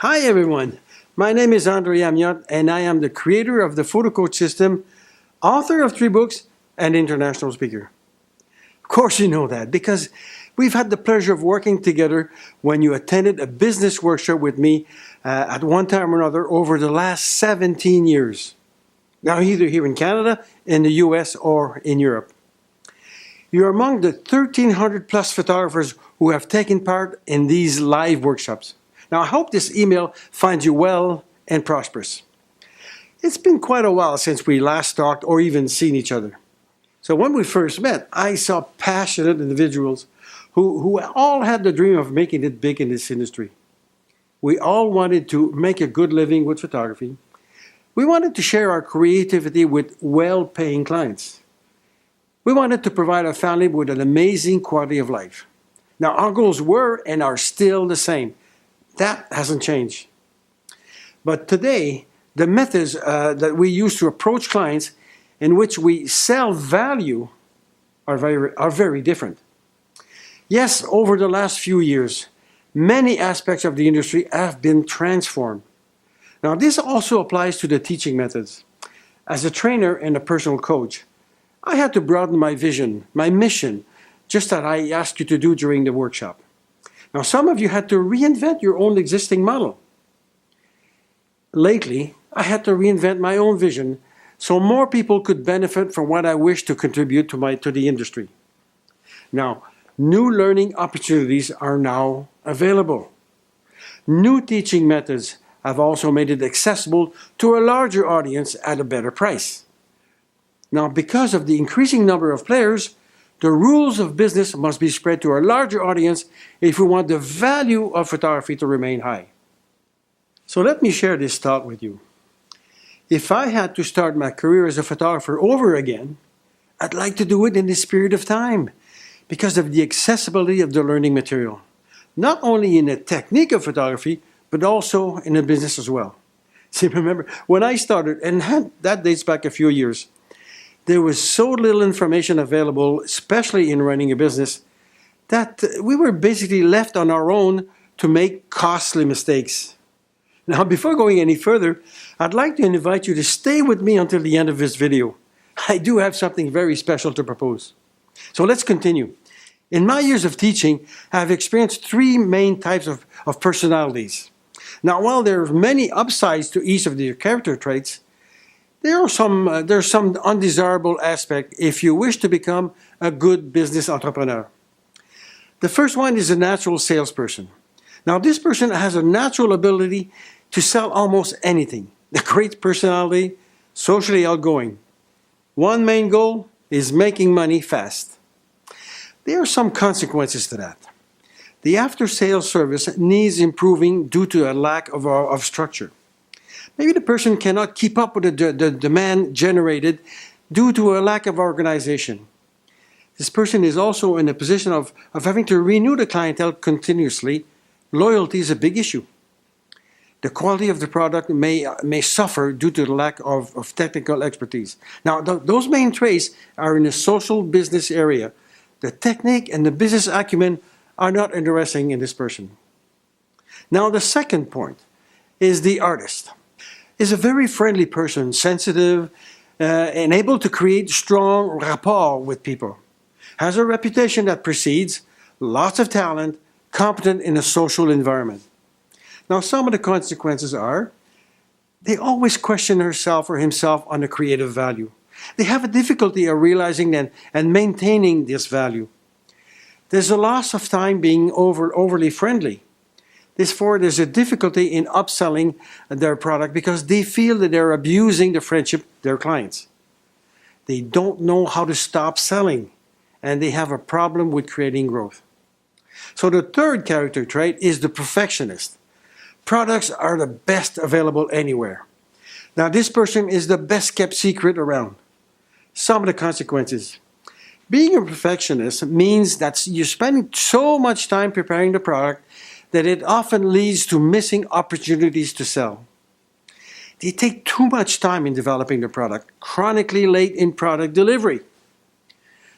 Hi everyone, my name is Amyot and I am the creator of the PhotoCoach system, author of 3 books, and international speaker. Of course you know that because we've had the pleasure of working together when you attended a business workshop with me at one time or another over the last 17 years. Now either here in Canada, in the US, or in Europe. You're among the 1,300 plus photographers who have taken part in these live workshops. Now, I hope this email finds you well and prosperous. It's been quite a while since we last talked or even seen each other. So when we first met, I saw passionate individuals who all had the dream of making it big in this industry. We all wanted to make a good living with photography. We wanted to share our creativity with well-paying clients. We wanted to provide our family with an amazing quality of life. Now, our goals were and are still the same. That hasn't changed. But today, the methods that we use to approach clients in which we sell value are very different. Yes, over the last few years, many aspects of the industry have been transformed. Now, this also applies to the teaching methods. As a trainer and a personal coach, I had to broaden my vision, my mission, just as I asked you to do during the workshop. Now, some of you had to reinvent your own existing model. Lately, I had to reinvent my own vision so more people could benefit from what I wish to contribute to the industry. Now, new learning opportunities are now available. New teaching methods have also made it accessible to a larger audience at a better price. Now, because of the increasing number of players, the rules of business must be spread to a larger audience if we want the value of photography to remain high. So let me share this thought with you. If I had to start my career as a photographer over again, I'd like to do it in this period of time because of the accessibility of the learning material, not only in the technique of photography, but also in the business as well. See, remember, when I started, and that dates back a few years, there was so little information available, especially in running a business, that we were basically left on our own to make costly mistakes. Now, before going any further, I'd like to invite you to stay with me until the end of this video. I do have something very special to propose. So let's continue. In my years of teaching, I've experienced 3 main types of personalities. Now, while there are many upsides to each of their character traits, there's some undesirable aspect if you wish to become a good business entrepreneur. The first one is a natural salesperson. Now, this person has a natural ability to sell almost anything. A great personality, socially outgoing. One main goal is making money fast. There are some consequences to that. The after-sales service needs improving due to a lack of structure. Maybe the person cannot keep up with the demand generated due to a lack of organization. This person is also in a position of having to renew the clientele continuously. Loyalty is a big issue. The quality of the product may suffer due to the lack of technical expertise. Now, those main traits are in the social business area. The technique and the business acumen are not interesting in this person. Now, the second point is the artist. Is a very friendly person, sensitive, and able to create strong rapport with people. Has a reputation that precedes, lots of talent, competent in a social environment. Now, some of the consequences are, they always question herself or himself on the creative value. They have a difficulty of realizing and maintaining this value. There's a loss of time being overly friendly. Therefore, there's a difficulty in upselling their product because they feel that they're abusing the friendship of their clients. They don't know how to stop selling, and they have a problem with creating growth. So the third character trait is the perfectionist. Products are the best available anywhere. Now, this person is the best kept secret around. Some of the consequences. Being a perfectionist means that you spend so much time preparing the product that it often leads to missing opportunities to sell. They take too much time in developing the product, chronically late in product delivery.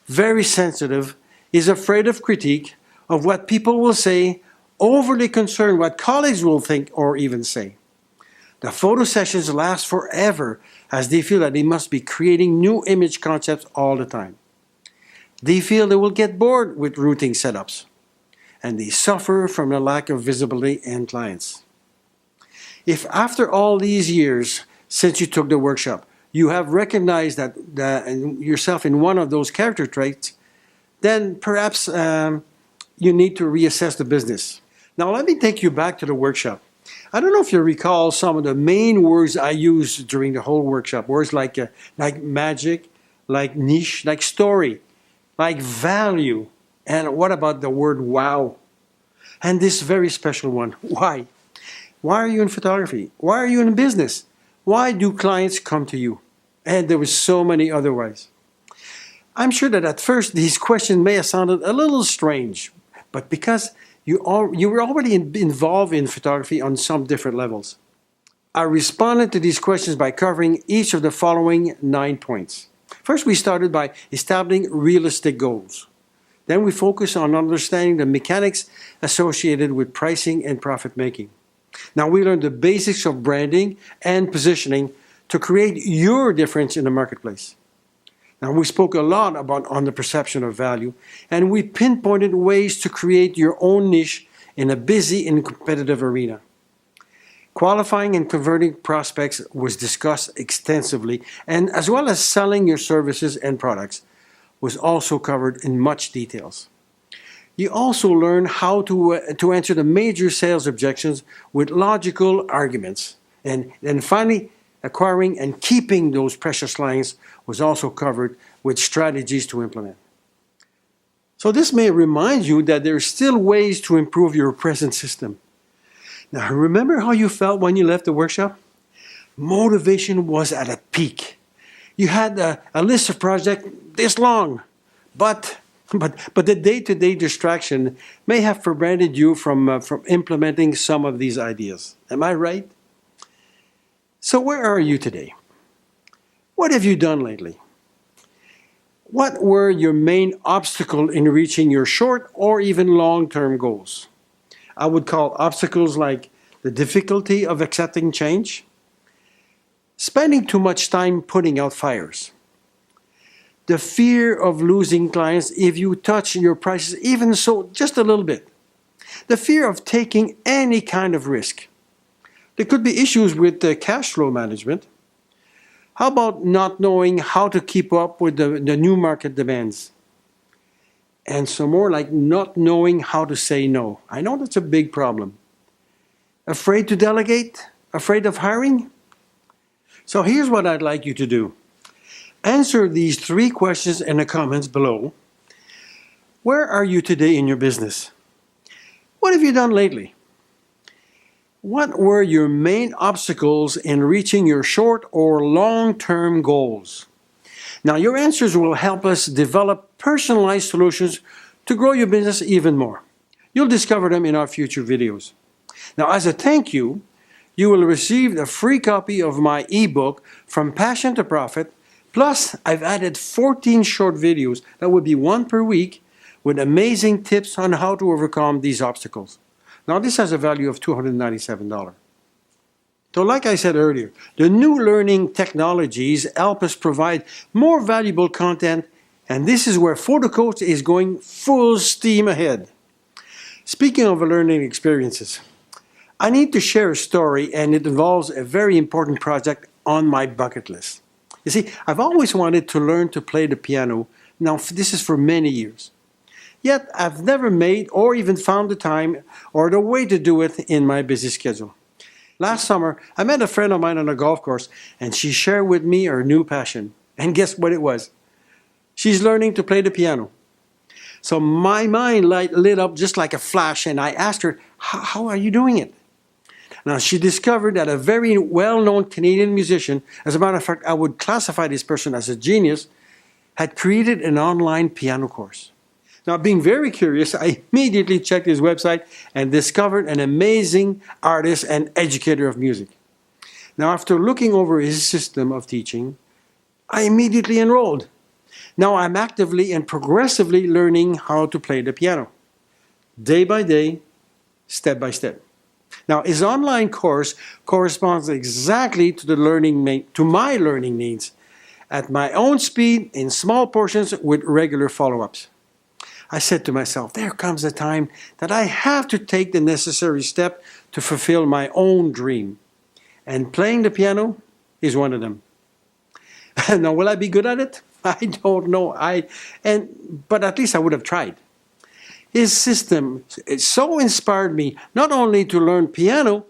Very sensitive, is afraid of critique, of what people will say, overly concerned what colleagues will think or even say. The photo sessions last forever as they feel that they must be creating new image concepts all the time. They feel they will get bored with routine setups, and they suffer from the lack of visibility in clients. If after all these years since you took the workshop, you have recognized that yourself in one of those character traits, then perhaps you need to reassess the business. Now let me take you back to the workshop. I don't know if you recall some of the main words I used during the whole workshop. Words like magic, like niche, like story, like value. And what about the word wow? And this very special one, why? Why are you in photography? Why are you in business? Why do clients come to you? And there was so many other ways. I'm sure that at first these questions may have sounded a little strange, but because you were already involved in photography on some different levels. I responded to these questions by covering each of the following 9 points. First, we started by establishing realistic goals. Then we focused on understanding the mechanics associated with pricing and profit making. Now we learned the basics of branding and positioning to create your difference in the marketplace. Now we spoke a lot on the perception of value, and we pinpointed ways to create your own niche in a busy and competitive arena. Qualifying and converting prospects was discussed extensively, and as well as selling your services and products was also covered in much details. You also learn how to answer the major sales objections with logical arguments. And finally, acquiring and keeping those precious clients was also covered with strategies to implement. So this may remind you that there are still ways to improve your present system. Now, remember how you felt when you left the workshop? Motivation was at a peak. You had a list of projects this long, but the day-to-day distraction may have prevented you from implementing some of these ideas. Am I right? So where are you today? What have you done lately? What were your main obstacles in reaching your short or even long-term goals? I would call obstacles like the difficulty of accepting change, spending too much time putting out fires, the fear of losing clients if you touch your prices even so just a little bit, the fear of taking any kind of risk. There could be issues with the cash flow management. How about not knowing how to keep up with the new market demands? And some more like not knowing how to say no. I know that's a big problem. Afraid to delegate? Afraid of hiring? So here's what I'd like you to do. Answer these 3 questions in the comments below. Where are you today in your business? What have you done lately? What were your main obstacles in reaching your short or long-term goals? Now, your answers will help us develop personalized solutions to grow your business even more. You'll discover them in our future videos. Now, as a thank you, you will receive a free copy of my ebook, From Passion to Profit. Plus, I've added 14 short videos, that would be 1 per week, with amazing tips on how to overcome these obstacles. Now, this has a value of $297. So like I said earlier, the new learning technologies help us provide more valuable content, and this is where PhotoCoach is going full steam ahead. Speaking of learning experiences, I need to share a story, and it involves a very important project on my bucket list. You see, I've always wanted to learn to play the piano. Now, this is for many years. Yet, I've never made or even found the time or the way to do it in my busy schedule. Last summer, I met a friend of mine on a golf course, and she shared with me her new passion. And guess what it was? She's learning to play the piano. So my mind lit up just like a flash, and I asked her, how are you doing it? Now, she discovered that a very well-known Canadian musician, as a matter of fact, I would classify this person as a genius, had created an online piano course. Now, being very curious, I immediately checked his website and discovered an amazing artist and educator of music. Now, after looking over his system of teaching, I immediately enrolled. Now, I'm actively and progressively learning how to play the piano. Day by day, step by step. Now, his online course corresponds exactly to my learning needs, at my own speed, in small portions, with regular follow-ups. I said to myself, there comes a time that I have to take the necessary step to fulfill my own dream. And playing the piano is one of them. Now, will I be good at it? I don't know. But at least I would have tried. His system so inspired me not only to learn piano,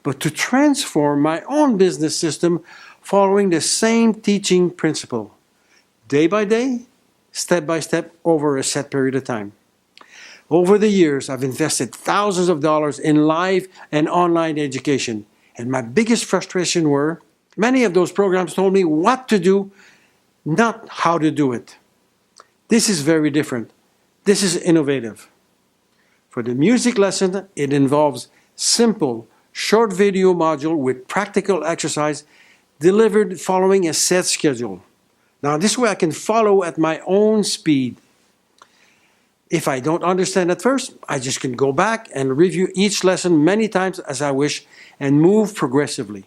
but to transform my own business system following the same teaching principle, day by day, step by step, over a set period of time. Over the years, I've invested thousands of dollars in live and online education, and my biggest frustration were many of those programs told me what to do, not how to do it. This is very different. This is innovative. For the music lesson, it involves simple, short video module with practical exercise delivered following a set schedule. Now, this way I can follow at my own speed. If I don't understand at first, I just can go back and review each lesson many times as I wish and move progressively.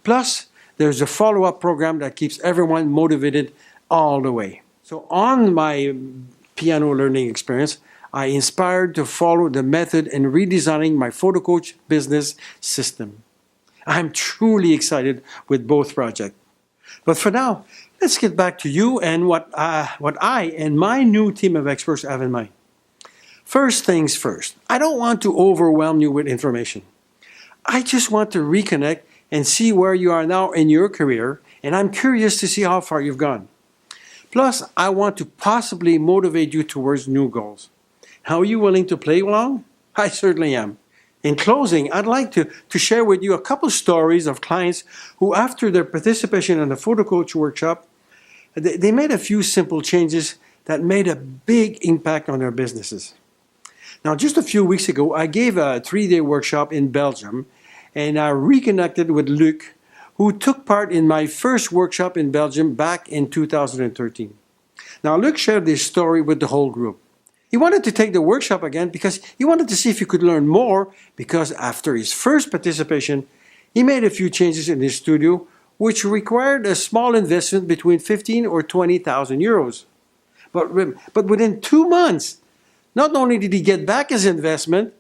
Plus, there's a follow-up program that keeps everyone motivated all the way. So on my piano learning experience, I inspired to follow the method in redesigning my PhotoCoach business system. I'm truly excited with both projects. But for now, let's get back to you and what I and my new team of experts have in mind. First things first, I don't want to overwhelm you with information. I just want to reconnect and see where you are now in your career, and I'm curious to see how far you've gone. Plus, I want to possibly motivate you towards new goals. How are you willing to play along? I certainly am. In closing, I'd like to share with you a couple stories of clients who, after their participation in the PhotoCoach workshop, they made a few simple changes that made a big impact on their businesses. Now, just a few weeks ago, I gave a 3-day workshop in Belgium, and I reconnected with Luc, who took part in my first workshop in Belgium back in 2013. Now, Luc shared this story with the whole group. He wanted to take the workshop again because he wanted to see if he could learn more, because after his first participation, he made a few changes in his studio which required a small investment between 15 or 20,000 euros. But within 2 months, not only did he get back his investment,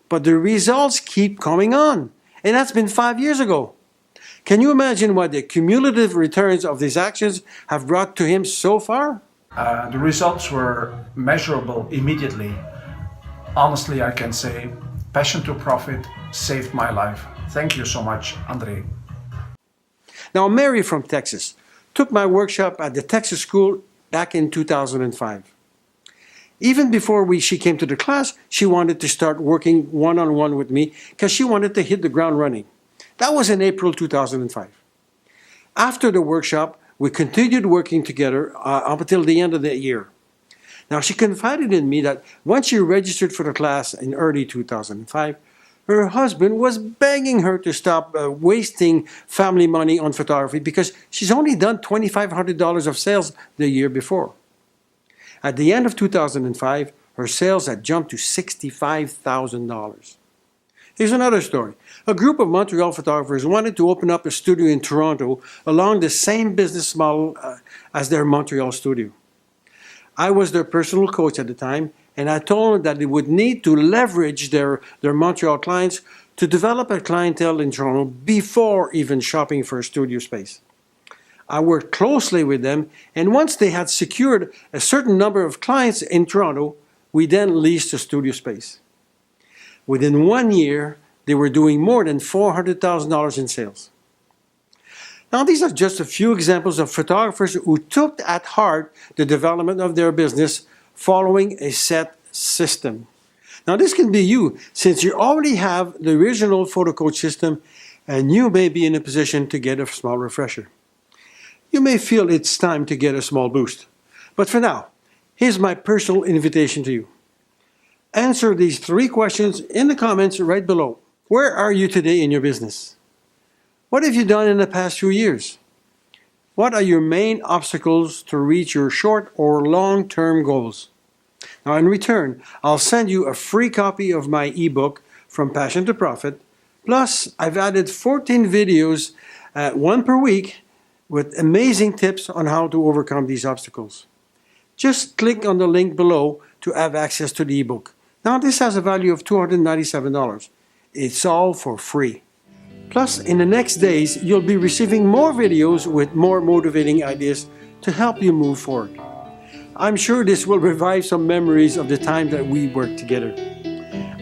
but the results keep coming on. And that's been 5 years ago. Can you imagine what the cumulative returns of these actions have brought to him so far? The results were measurable immediately. Honestly, I can say passion to profit saved my life. Thank you so much, André. Now, Mary from Texas took my workshop at the Texas School back in 2005. Even before she came to the class, she wanted to start working one-on-one with me because she wanted to hit the ground running. That was in April 2005. After the workshop, we continued working together up until the end of the year. Now, she confided in me that once she registered for the class in early 2005, her husband was begging her to stop wasting family money on photography because she's only done $2,500 of sales the year before. At the end of 2005, her sales had jumped to $65,000. Here's another story. A group of Montreal photographers wanted to open up a studio in Toronto along the same business model as their Montreal studio. I was their personal coach at the time, and I told them that they would need to leverage their Montreal clients to develop a clientele in Toronto before even shopping for a studio space. I worked closely with them, and once they had secured a certain number of clients in Toronto, we then leased a studio space. Within 1 year, they were doing more than $400,000 in sales. Now, these are just a few examples of photographers who took at heart the development of their business following a set system. Now, this can be you, since you already have the original PhotoCoach system, and you may be in a position to get a small refresher. You may feel it's time to get a small boost. But for now, here's my personal invitation to you. Answer these 3 questions in the comments right below. Where are you today in your business? What have you done in the past few years? What are your main obstacles to reach your short or long-term goals? Now, in return, I'll send you a free copy of my ebook, from passion to profit. Plus, I've added 14 videos, one per week, with amazing tips on how to overcome these obstacles. Just click on the link below to have access to the ebook. Now, this has a value of $297. It's all for free. Plus, in the next days, you'll be receiving more videos with more motivating ideas to help you move forward. I'm sure this will revive some memories of the time that we worked together.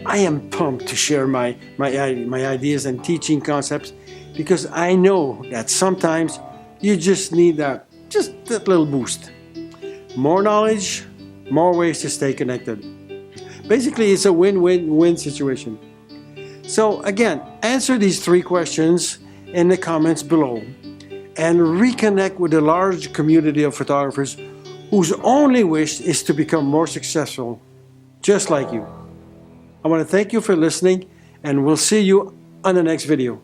I am pumped to share my ideas and teaching concepts because I know that sometimes you just need that little boost. More knowledge, more ways to stay connected. Basically, it's a win-win-win situation. So again, answer these 3 questions in the comments below and reconnect with a large community of photographers whose only wish is to become more successful, just like you. I want to thank you for listening, and we'll see you on the next video.